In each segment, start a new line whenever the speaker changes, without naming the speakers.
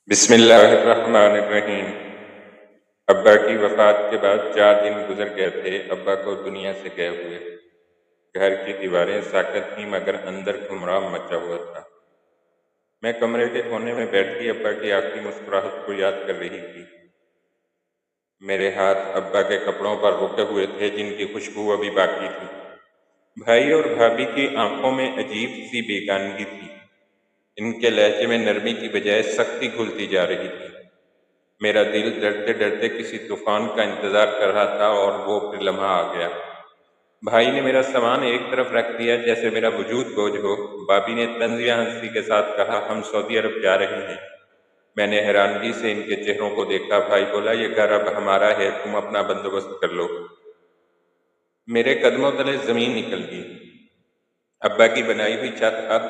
بسم اللہ الرحمن الرحیم۔ ابا کی وفات کے بعد 4 دن گزر گئے تھے ابا کو دنیا سے گئے ہوئے۔ گھر کی دیواریں ساکت تھیں مگر اندر گھمراہ مچا ہوا تھا۔ میں کمرے کے کونے میں بیٹھی ابا کی آخری مسکراہٹ کو یاد کر رہی تھی۔ میرے ہاتھ ابا کے کپڑوں پر رکے ہوئے تھے جن کی خوشبو ابھی باقی تھی۔ بھائی اور بھابھی کی آنکھوں میں عجیب سی بیگانگی تھی۔ ان کے لہجے میں نرمی کی بجائے سختی گھلتی جا رہی تھی۔ میرا دل ڈرتے ڈرتے کسی طوفان کا انتظار کر رہا تھا اور وہ پھر لمحہ آ گیا۔ بھائی نے میرا سامان ایک طرف رکھ دیا جیسے میرا وجود بوجھ ہو۔ بھابھی نے طنزیہ ہنسی کے ساتھ کہا، ہم سعودی عرب جا رہے ہیں۔ میں نے حیرانگی سے ان کے چہروں کو دیکھا۔ بھائی بولا، یہ گھر اب ہمارا ہے، تم اپنا بندوبست کر لو۔ میرے قدموں تلے زمین نکل گئی۔ ابا کی بنائی ہوئی چھت اب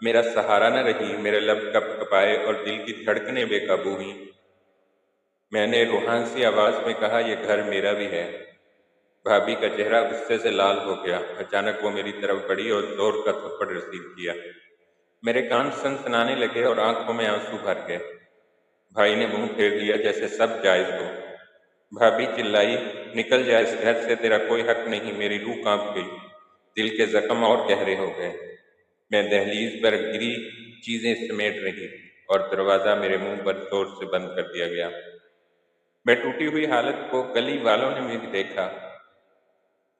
میرا سہارا نہ رہی۔ میرے لب کپ کپائے اور دل کی دھڑکنیں بے قابو ہوئیں۔ میں نے روحان سی آواز میں کہا، یہ گھر میرا بھی ہے۔ بھابھی کا چہرہ غصے سے لال ہو گیا۔ اچانک وہ میری طرف بڑھی اور زور کا تھپڑ رسیو کیا۔ میرے کان سنسنانے لگے اور آنکھوں میں آنسو بھر گئے۔ بھائی نے منہ پھیر لیا جیسے سب جائز ہو۔ بھابھی چلائی، نکل جا اس گھر سے، تیرا کوئی حق نہیں۔ میری روح کانپ گئی، دل کے زخم اور گہرے ہو گئے۔ میں دہلیز پر گری چیزیں سمیٹ رہی تھی اور دروازہ میرے منہ پر زور سے بند کر دیا گیا۔ میں ٹوٹی ہوئی حالت کو گلی والوں نے بھی دیکھا۔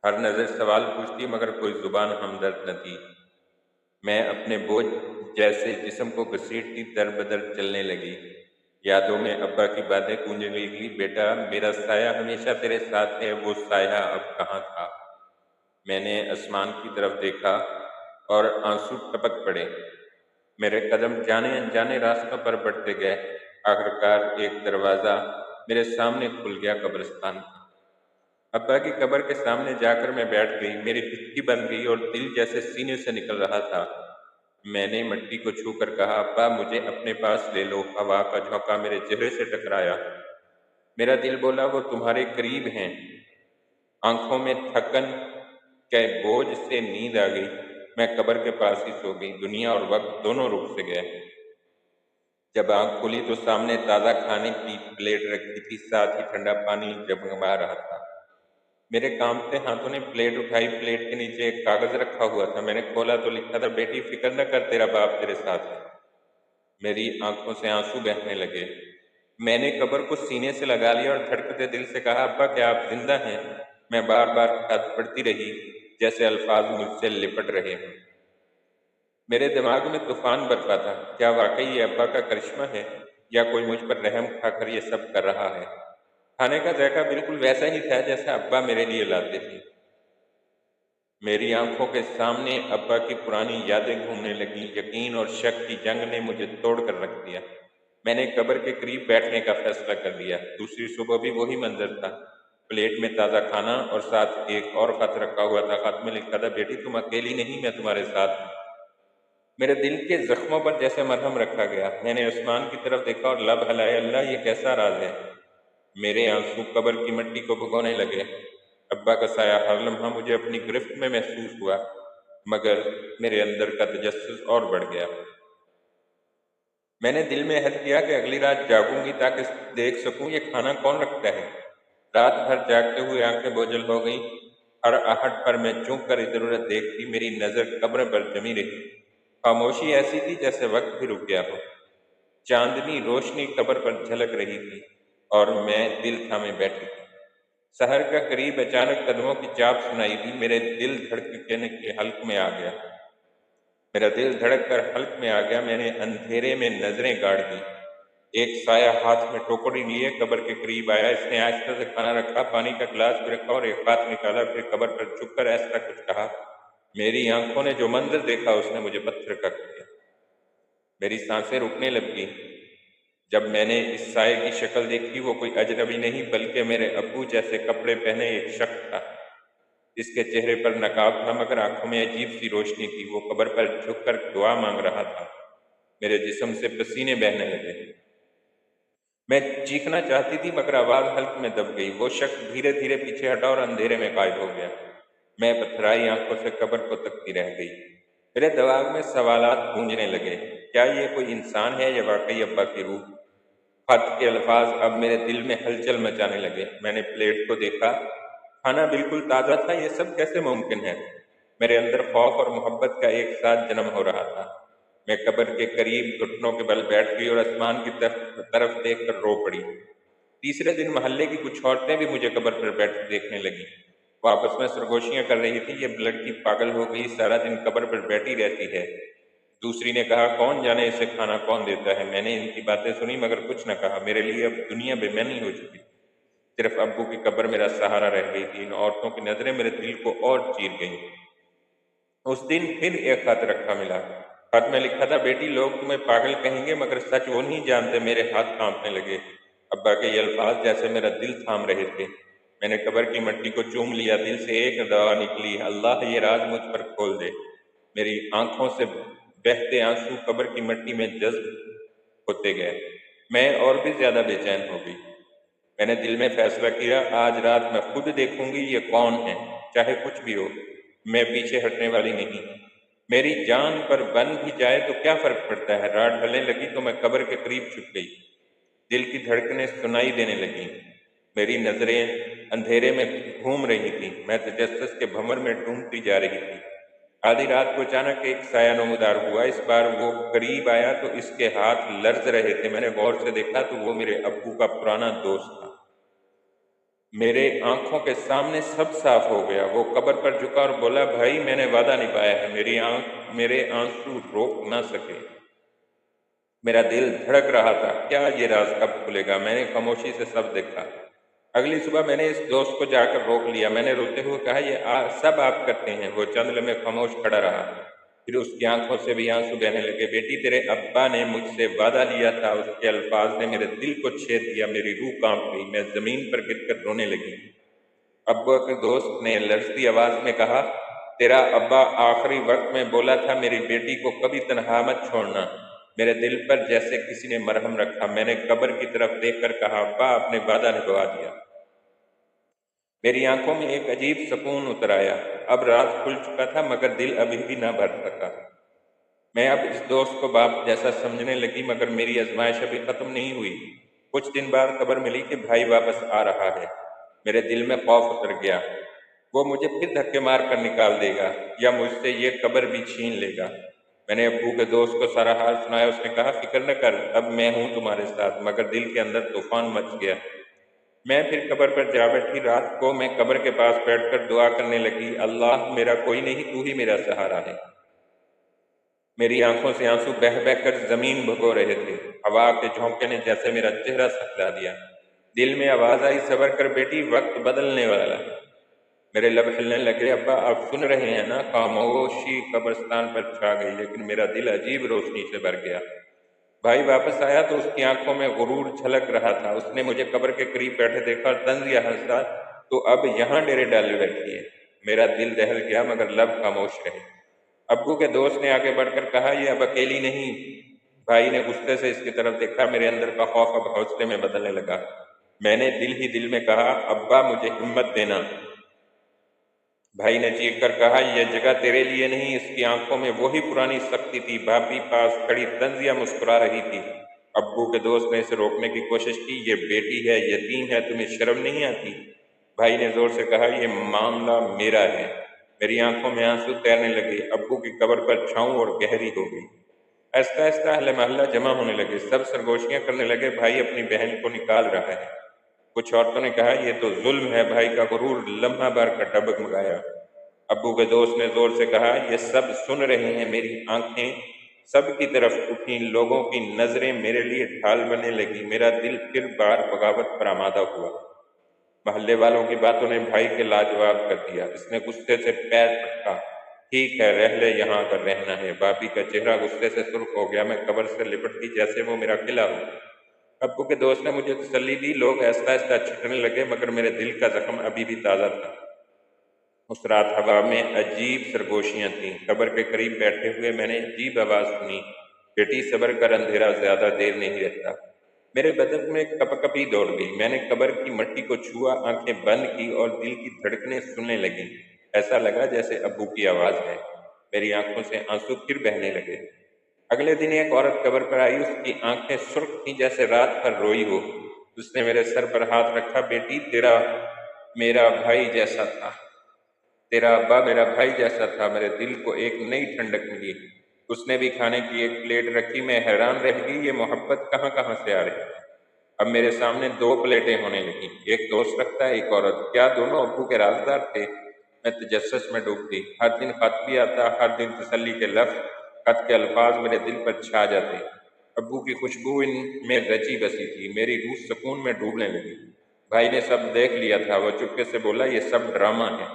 ہر نظر سوال پوچھتی مگر کوئی زبان ہمدرد نہ تھی۔ میں اپنے بوجھ جیسے جسم کو گھسیٹتی در بدر چلنے لگی۔ یادوں میں ابا کی باتیں گونجنے لگی، بیٹا میرا سایہ ہمیشہ تیرے ساتھ ہے، وہ سایہ اب کہاں تھا؟ میں نے آسمان کی طرف دیکھا اور آنسو ٹپک پڑے۔ میرے قدم جانے انجانے راستوں پر بڑھتے گئے۔ آخرکار ایک دروازہ میرے سامنے کھل گیا، قبرستان کا۔ ابا کی قبر کے سامنے جا کر میں بیٹھ گئی۔ میری پٹھی بن گئی اور دل جیسے سینے سے نکل رہا تھا۔ میں نے مٹی کو چھو کر کہا، ابا مجھے اپنے پاس لے لو۔ ہوا کا جھونکا میرے چہرے سے ٹکرایا۔ میرا دل بولا، وہ تمہارے قریب ہیں۔ آنکھوں میں تھکن کے بوجھ سے نیند آ گئی۔ میں قبر کے پاس ہی سو گئی۔ دنیا اور وقت دونوں رک سے گئے۔ جب آنکھ کھلی تو سامنے تازہ کھانے کی پلیٹ رکھی تھی، ساتھ ہی ٹھنڈا پانی جگمگا رہا تھا۔ میرے کانپتے ہاتھوں نے پلیٹ اٹھائی۔ پلیٹ کے نیچے ایک کاغذ رکھا ہوا تھا۔ میں نے کھولا تو لکھا تھا، بیٹی فکر نہ کر، تیرا باپ تیرے ساتھ ہے۔ میری آنکھوں سے آنسو بہنے لگے۔ میں نے قبر کو سینے سے لگا لیا اور دھڑکتے دل سے کہا، ابا کیا آپ زندہ ہیں؟ میں بار بار ہاتھ پڑتی رہی جیسے الفاظ مجھ سے لپٹ رہے ہوں۔ میرے دماغ میں طوفان برپا تھا۔ کیا واقعی یہ ابا کا کرشمہ ہے یا کوئی مجھ پر رحم کھا کر یہ سب کر رہا ہے؟ کھانے کا ذائقہ بالکل ویسا ہی تھا جیسا ابا میرے لیے لاتے تھے۔ میری آنکھوں کے سامنے ابا کی پرانی یادیں گھومنے لگیں۔ یقین اور شک کی جنگ نے مجھے توڑ کر رکھ دیا۔ میں نے قبر کے قریب بیٹھنے کا فیصلہ کر لیا۔ دوسری صبح بھی وہی منظر تھا، پلیٹ میں تازہ کھانا اور ساتھ ایک اور خط رکھا ہوا تھا۔ خط میں لکھا تھا، بیٹی تم اکیلی نہیں، میں تمہارے ساتھ ہوں۔ میرے دل کے زخموں پر جیسے مرہم رکھا گیا۔ میں نے آسمان کی طرف دیکھا اور لب ہلائے، اللہ یہ کیسا راز ہے؟ میرے آنسو قبر کی مٹی کو بھگونے لگے۔ ابا کا سایہ ہر لمحہ مجھے اپنی گرفت میں محسوس ہوا، مگر میرے اندر کا تجسس اور بڑھ گیا۔ میں نے دل میں عہد کیا کہ اگلی رات جاگوں گی تاکہ دیکھ سکوں یہ کھانا کون رکھتا ہے۔ رات بھر جاگتے ہوئے آنکھیں بوجھل ہو گئیں۔ ہر آہٹ پر میں چونک کر ادھر ادھر دیکھتی، میری نظر قبر پر جمی رہی۔ خاموشی ایسی تھی جیسے وقت بھی رک گیا ہو۔ چاندنی روشنی قبر پر جھلک رہی تھی اور میں دل تھامے بیٹھی تھی۔ سحر کا قریب اچانک قدموں کی چاپ سنائی دی۔ میرے دل دھڑکنے کے حلق میں آ گیا۔ میرا دل دھڑک کر حلق میں آ گیا۔ میں نے اندھیرے میں نظریں گاڑ دی۔ ایک سایہ ہاتھ میں ٹوکری لیے قبر کے قریب آیا۔ اس نے آہستہ سے کھانا رکھا، پانی کا گلاس بھی رکھا اور ایک ہاتھ نکالا، پھر قبر پر جھک کر ایسا کچھ کہا۔ میری آنکھوں نے جو منظر دیکھا اس نے مجھے پتھر کا کر دیا۔ میری سانسیں رکنے لگ گئی جب میں نے اس سائے کی شکل دیکھی۔ وہ کوئی اجنبی نہیں بلکہ میرے ابو جیسے کپڑے پہنے ایک شخص تھا۔ اس کے چہرے پر نقاب تھا مگر آنکھوں میں عجیب سی روشنی تھی۔ وہ قبر پر جھک کر دعا مانگ رہا تھا۔ میرے جسم سے پسینے بہنے لگے۔ میں چیخنا چاہتی تھی مگر آواز حلق میں دب گئی۔ وہ شخص دھیرے دھیرے پیچھے ہٹا اور اندھیرے میں غائب ہو گیا۔ میں پتھرائی آنکھوں سے قبر کو تکتی رہ گئی۔ میرے دماغ میں سوالات گونجنے لگے، کیا یہ کوئی انسان ہے یا واقعی ابا کی روح؟ خط کے الفاظ اب میرے دل میں ہلچل مچانے لگے۔ میں نے پلیٹ کو دیکھا، کھانا بالکل تازہ تھا۔ یہ سب کیسے ممکن ہے؟ میرے اندر خوف اور محبت کا ایک ساتھ جنم ہو رہا تھا۔ میں قبر کے قریب گھٹنوں کے بل بیٹھ گئی اور آسمان کی طرف دیکھ کر رو پڑی۔ تیسرے دن محلے کی کچھ عورتیں بھی مجھے قبر پر بیٹھ دیکھنے لگیں۔ وہ آپس میں سرگوشیاں کر رہی تھی، یہ لڑکی پاگل ہو گئی، سارا دن قبر پر بیٹھی رہتی ہے۔ دوسری نے کہا، کون جانے اسے کھانا کون دیتا ہے۔ میں نے ان کی باتیں سنی مگر کچھ نہ کہا۔ میرے لیے اب دنیا بے معنی ہو چکی، صرف ابو کی قبر میرا سہارا رہ گئی تھی۔ ان عورتوں کی نظریں میرے دل کو اور چیر گئیں۔ اس دن پھر ایک خط رکھا ملا۔ خط میں لکھا تھا، بیٹی لوگ تمہیں پاگل کہیں گے مگر سچ وہ نہیں جانتے۔ میرے ہاتھ کانپنے لگے۔ ابا کے یہ الفاظ جیسے میرا دل تھام رہے تھے۔ میں نے قبر کی مٹی کو چوم لیا، دل سے ایک دعا نکلی، اللہ یہ راز مجھ پر کھول دے۔ میری آنکھوں سے بہتے آنسو قبر کی مٹی میں جذب ہوتے گئے۔ میں اور بھی زیادہ بے چین ہو گئی۔ میں نے دل میں فیصلہ کیا، آج رات میں خود دیکھوں گی یہ کون ہے، چاہے کچھ بھی ہو، میں پیچھے ہٹنے والی نہیں۔ میری جان پر بن بھی جائے تو کیا فرق پڑتا ہے۔ رات ڈھلنے لگی تو میں قبر کے قریب چھپ گئی۔ دل کی دھڑکنیں سنائی دینے لگیں۔ میری نظریں اندھیرے میں گھوم رہی تھیں۔ میں تجسس کے بھنور میں ڈوبتی جا رہی تھی۔ آدھی رات کو اچانک ایک سایہ نمودار ہوا۔ اس بار وہ قریب آیا تو اس کے ہاتھ لرز رہے تھے۔ میں نے غور سے دیکھا تو وہ میرے ابو کا پرانا دوست تھا۔ میرے آنکھوں کے سامنے سب صاف ہو گیا۔ وہ قبر پر جھکا اور بولا، بھائی میں نے وعدہ نبھایا ہے۔ میرے آنسو روک نہ سکے۔ میرا دل دھڑک رہا تھا، کیا یہ راز کب کھلے گا۔ میں نے خاموشی سے سب دیکھا۔ اگلی صبح میں نے اس دوست کو جا کر روک لیا۔ میں نے روتے ہوئے کہا، یہ سب آپ کرتے ہیں۔ وہ چند لمحے خاموش کھڑا رہا، پھر اس کی آنکھوں سے بھی آنسو بہنے لگے۔ بیٹی تیرے ابا نے مجھ سے وعدہ لیا تھا۔ اس کے الفاظ نے میرے دل کو چھید دیا، میری روح کانپ گئی، میں زمین پر گر کر رونے لگی۔ ابا کے دوست نے لرزتی آواز میں کہا، تیرا ابا آخری وقت میں بولا تھا میری بیٹی کو کبھی تنہا مت چھوڑنا۔ میرے دل پر جیسے کسی نے مرہم رکھا۔ میں نے قبر کی طرف دیکھ کر کہا، ابا آپ نے وعدہ نبھا دیا۔ میری آنکھوں میں ایک عجیب سکون اتر آیا۔ اب رات کھل چکا تھا مگر دل ابھی بھی نہ بھر سکا۔ میں اب اس دوست کو باپ جیسا سمجھنے لگی مگر میری آزمائش ابھی ختم نہیں ہوئی۔ کچھ دن بعد خبر ملی کہ بھائی واپس آ رہا ہے۔ میرے دل میں خوف اتر گیا، وہ مجھے پھر دھکے مار کر نکال دے گا یا مجھ سے یہ قبر بھی چھین لے گا۔ میں نے ابو کے دوست کو سارا حال سنایا۔ اس نے کہا، فکر نہ کر، اب میں ہوں تمہارے ساتھ۔ مگر دل کے اندر طوفان مچ گیا۔ میں پھر قبر پر جا بیٹھی۔ رات کو میں قبر کے پاس بیٹھ کر دعا کرنے لگی، اللہ میرا کوئی نہیں، تو ہی میرا سہارا ہے۔ میری آنکھوں سے آنسو بہہ بہہ کر زمین بھگو رہے تھے۔ ہوا کے جھونکے نے جیسے میرا چہرہ سکھلا دیا۔ دل میں آواز آئی، صبر کر بیٹی، وقت بدلنے والا ہے۔ میرے لب ہلنے لگے، ابا آپ سن رہے ہیں نا؟ خاموشی قبرستان پر چھا گئی لیکن میرا دل عجیب روشنی سے بھر گیا۔ بھائی واپس آیا تو اس کی آنکھوں میں غرور جھلک رہا تھا۔ اس نے مجھے قبر کے قریب بیٹھے دیکھا اور طنز یا ہنسا، تو اب یہاں ڈیرے ڈالے بیٹھی ہے۔ میرا دل دہل گیا مگر لب خاموش رہے۔ ابو کے دوست نے آگے بڑھ کر کہا، یہ اب اکیلی نہیں۔ بھائی نے غصے سے اس کی طرف دیکھا۔ میرے اندر کا خوف اب حوصلے میں بدلنے لگا۔ میں نے دل ہی دل میں کہا، ابا مجھے ہمت دینا۔ بھائی نے چیخ کر کہا، یہ جگہ تیرے لیے نہیں۔ اس کی آنکھوں میں وہی پرانی سختی تھی۔ بھابھی پاس کھڑی طنزیہ مسکرا رہی تھی۔ ابو کے دوست نے اسے روکنے کی کوشش کی، یہ بیٹی ہے، یتیم ہے، تمہیں شرم نہیں آتی؟ بھائی نے زور سے کہا، یہ معاملہ میرا ہے۔ میری آنکھوں میں آنسو تیرنے لگے۔ ابو کی قبر پر چھاؤں اور گہری ہو گئی۔ آہستہ آہستہ اہل محلہ جمع ہونے لگے، سب سرگوشیاں کرنے لگے، بھائی اپنی بہن کو نکال رہا ہے۔ کچھ عورتوں نے کہا، یہ تو ظلم ہے۔ بھائی کا غرور لمحہ بھر کا ڈگمگایا۔ ابو کے دوست نے زور سے کہا، یہ سب سن رہے ہیں۔ میری آنکھیں سب کی طرف اٹھیں، لوگوں کی نظریں میرے لیے ڈھال بننے لگی۔ میرا دل پھر بار بغاوت پر آمادہ ہوا۔ محلے والوں کی باتوں نے بھائی کے لاجواب کر دیا۔ اس نے غصے سے پیر پٹکا، ٹھیک ہے رہ لے یہاں اگر رہنا ہے۔ بھابھی کا چہرہ غصے سے سرخ ہو گیا۔ میں قبر سے لپٹ گئی جیسے وہ میرا قلعہ ہو۔ ابو کے دوست نے مجھے تسلی دی۔ لوگ آہستہ آہستہ چھٹنے لگے مگر میرے دل کا زخم ابھی بھی تازہ تھا۔ اس رات ہوا میں عجیب سرگوشیاں تھیں۔ قبر کے قریب بیٹھے ہوئے میں نے عجیب آواز سنی، بیٹی صبر کر، اندھیرا زیادہ دیر نہیں رہتا۔ میرے بدن میں کپکپی دوڑ گئی۔ میں نے قبر کی مٹی کو چھوا، آنکھیں بند کی اور دل کی دھڑکنیں سننے لگیں۔ ایسا لگا جیسے ابو کی آواز ہے۔ میری آنکھوں سے آنسو پھر بہنے لگے۔ اگلے دن ایک عورت قبر پر آئی، اس کی آنکھیں سرخ تھیں جیسے رات بھر روئی ہو۔ اس نے میرے سر پر ہاتھ رکھا، بیٹی تیرا میرا بھائی جیسا تھا، تیرا ابا میرا بھائی جیسا تھا۔ میرے دل کو ایک نئی ٹھنڈک ملی۔ اس نے بھی کھانے کی ایک پلیٹ رکھی، میں حیران رہ گئی، یہ محبت کہاں کہاں سے آ رہی ہے۔ اب میرے سامنے 2 پلیٹیں ہونے لگیں، ایک دوست رکھتا ہے، ایک عورت۔ کیا دونوں ابو کے رازدار تھے؟ میں تجسس میں ڈوب گئی۔ ہر دن خط بھی آتا، ہر دن تسلی کے لفظ، خط کے الفاظ میرے دل پر چھا جاتے۔ ابو کی خوشبو ان میں رچی بسی تھی، میری روح سکون میں ڈوبنے لگی۔ بھائی نے سب دیکھ لیا تھا، وہ چپکے سے بولا، یہ سب ڈرامہ ہے۔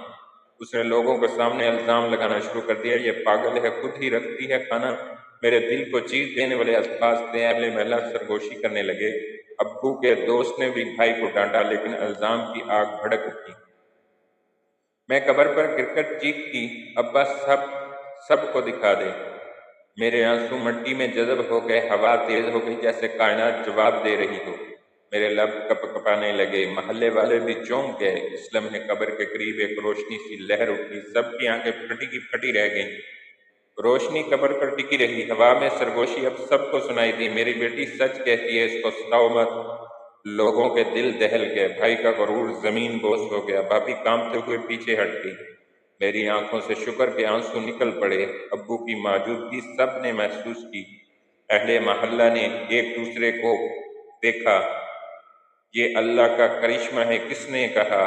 اس نے لوگوں کے سامنے الزام لگانا شروع کر دیا، یہ پاگل ہے، خود ہی رکھتی ہے کھانا۔ میرے دل کو چیز دینے والے الفاظ تھے، اہل محلہ سرگوشی کرنے لگے۔ ابو کے دوست نے بھی بھائی کو ڈانٹا، لیکن الزام کی آگ بھڑک اٹھی۔ میں قبر پر گر کر چیخی، ابا سب کو دکھا دے۔ میرے آنسو مٹی میں جذب ہو گئے، ہوا تیز ہو گئی جیسے کائنات جواب دے رہی ہو۔ میرے لب کپ کپانے لگے، محلے والے بھی چونک گئے۔ اس لمحے قبر کے قریب ایک روشنی سی لہر اٹھی، سب کی آنکھیں پھٹی کی پھٹی رہ گئیں۔ روشنی قبر پر ٹکی رہی، ہوا میں سرگوشی اب سب کو سنائی دی، میری بیٹی سچ کہتی ہے، اس کو ستاؤ مت۔ لوگوں کے دل دہل گئے، بھائی کا غرور زمین بوس ہو گیا، بھابھی کانپتے ہوئے پیچھے ہٹ گئی۔ میری آنکھوں سے شکر کے آنسو نکل پڑے۔ ابو کی موجودگی سب نے محسوس کی، اہل محلہ نے ایک دوسرے کو دیکھا۔ یہ اللہ کا کرشمہ ہے، کس نے کہا؟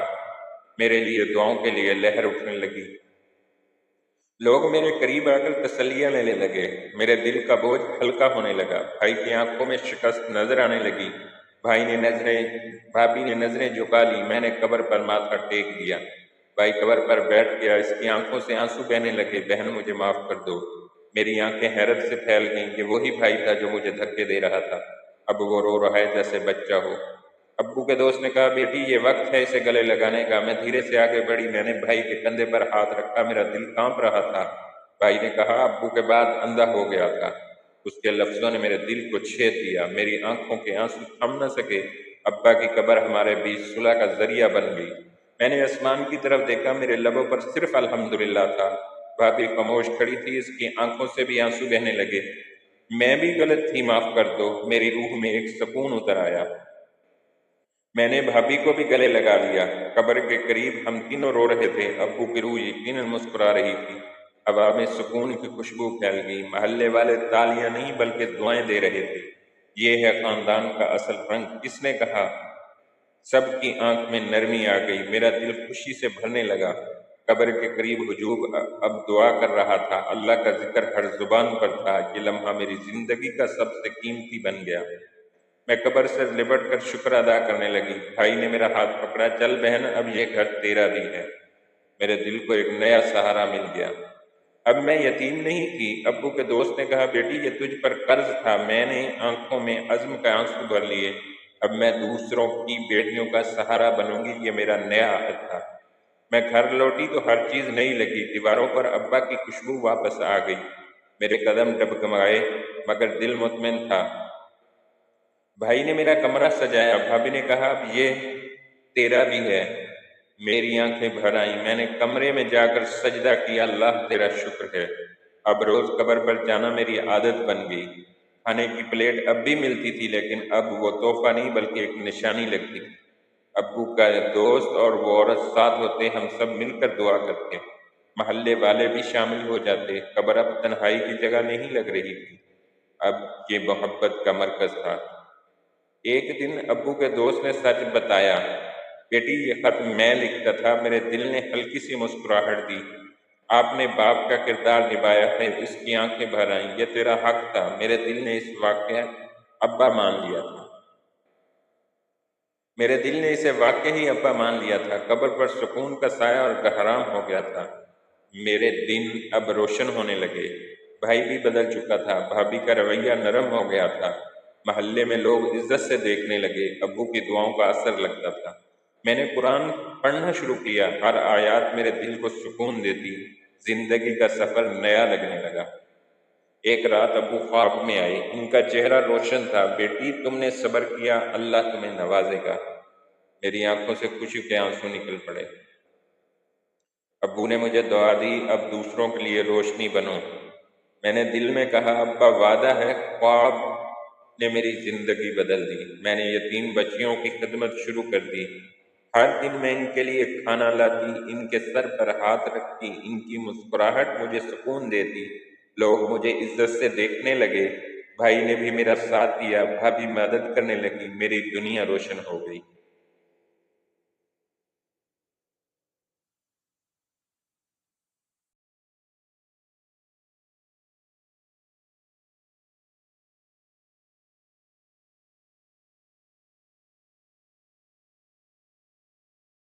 میرے لیے دعاؤں کے لیے لہر اٹھنے لگی۔ لوگ میرے قریب آ کر تسلیاں لینے لگے، میرے دل کا بوجھ ہلکا ہونے لگا۔ بھائی کی آنکھوں میں شکست نظر آنے لگی، بھابھی نے نظریں جھکا لی، میں نے قبر پر ماتھا ٹیک دیا۔ بھائی قبر پر بیٹھ گیا، اس کی آنکھوں سے آنسو بہنے لگے، بہن مجھے معاف کر دو۔ میری آنکھیں حیرت سے پھیل گئیں، یہ وہی بھائی تھا جو مجھے دھکے دے رہا تھا، اب وہ رو رہا ہے جیسے بچہ ہو۔ ابو کے دوست نے کہا، بیٹی یہ وقت ہے اسے گلے لگانے کا۔ میں دھیرے سے آگے بڑھی، میں نے بھائی کے کندھے پر ہاتھ رکھا، میرا دل کانپ رہا تھا۔ بھائی نے کہا، ابو کے بعد اندھا ہو گیا تھا۔ اس کے لفظوں نے میرے دل کو چھید دیا، میری آنکھوں کے آنسو تھم نہ سکے۔ ابا کی قبر ہمارے بیچ صلح کا ذریعہ بن گئی۔ میں نے آسمان کی طرف دیکھا، میرے لبوں پر صرف الحمدللہ تھا۔ بھابھی خاموش کھڑی تھی، اس کی آنکھوں سے بھی آنسو بہنے لگے۔ میں بھی غلط تھی، معاف کر دو۔ میری روح میں ایک سکون اتر آیا۔ میں نے بھابھی کو بھی گلے لگا لیا۔ قبر کے قریب ہم تینوں رو رہے تھے، ابو کی روح یقیناً مسکرا رہی تھی۔ ہوا میں سکون کی خوشبو پھیل گئی، محلے والے تالیاں نہیں بلکہ دعائیں دے رہے تھے۔ یہ ہے خاندان کا اصل رنگ، کس نے کہا؟ سب کی آنکھ میں نرمی آ گئی، میرا دل خوشی سے بھرنے لگا۔ قبر کے قریب ہجوم اب دعا کر رہا تھا، اللہ کا ذکر ہر زبان پر تھا۔ یہ لمحہ میری زندگی کا سب سے قیمتی بن گیا۔ میں قبر سے لپٹ کر شکر ادا کرنے لگی۔ بھائی نے میرا ہاتھ پکڑا، چل بہن، اب یہ گھر تیرا بھی ہے۔ میرے دل کو ایک نیا سہارا مل گیا، اب میں یتیم نہیں تھی۔ ابو کے دوست نے کہا، بیٹی یہ تجھ پر قرض تھا۔ میں نے آنکھوں میں عزم کا آنسو بھر لیے، اب میں دوسروں کی بیٹیوں کا سہارا بنوں گی، یہ میرا نیا عہد تھا۔ میں گھر لوٹی تو ہر چیز نئی لگی، دیواروں پر ابا کی خوشبو واپس آ گئی۔ میرے قدم ڈگمگائے مگر دل مطمئن تھا۔ بھائی نے میرا کمرہ سجایا، بھابھی نے کہا، اب یہ تیرا بھی ہے۔ میری آنکھیں بھر آئیں، میں نے کمرے میں جا کر سجدہ کیا، اللہ تیرا شکر ہے۔ اب روز قبر پر جانا میری عادت بن گئی۔ کھانے کی پلیٹ اب بھی ملتی تھی، لیکن اب وہ تحفہ نہیں بلکہ ایک نشانی لگتی تھی۔ ابو کا دوست اور وہ عورت ساتھ ہوتے، ہم سب مل کر دعا کرتے، محلے والے بھی شامل ہو جاتے۔ قبر اب تنہائی کی جگہ نہیں لگ رہی تھی، اب یہ محبت کا مرکز تھا۔ ایک دن ابو کے دوست نے سچ بتایا، بیٹی یہ خط میں لکھتا تھا۔ میرے دل نے ہلکی سی مسکراہٹ دی، آپ نے باپ کا کردار نبھایا ہے۔ اس کی آنکھیں بھر آئیں، یہ تیرا حق تھا۔ میرے دل نے اس واقعہ ابا مان لیا تھا، میرے دل نے اسے واقعی ابا مان لیا تھا۔ قبر پر سکون کا سایہ اور گہرام ہو گیا تھا۔ میرے دن اب روشن ہونے لگے، بھائی بھی بدل چکا تھا، بھابھی کا رویہ نرم ہو گیا تھا، محلے میں لوگ عزت سے دیکھنے لگے، ابو کی دعاؤں کا اثر لگتا تھا۔ میں نے قرآن پڑھنا شروع کیا، ہر آیات میرے دل کو سکون دیتی، زندگی کا سفر نیا لگنے لگا۔ ایک رات ابو خواب میں آئے، ان کا چہرہ روشن تھا، بیٹی تم نے صبر کیا، اللہ تمہیں نوازے گا۔ میری آنکھوں سے خوشی کے آنسو نکل پڑے۔ ابو نے مجھے دعا دی، اب دوسروں کے لیے روشنی بنو۔ میں نے دل میں کہا ابا وعدہ ہے، خواب نے میری زندگی بدل دی۔ میں نے یتیم بچیوں کی خدمت شروع کر دی۔ ہر دن میں ان کے لیے کھانا لاتی، ان کے سر پر ہاتھ رکھتی، ان کی مسکراہٹ مجھے سکون دیتی۔ لوگ مجھے عزت سے دیکھنے لگے، بھائی نے بھی میرا ساتھ دیا، بھابھی مدد کرنے لگی، میری دنیا روشن ہو گئی۔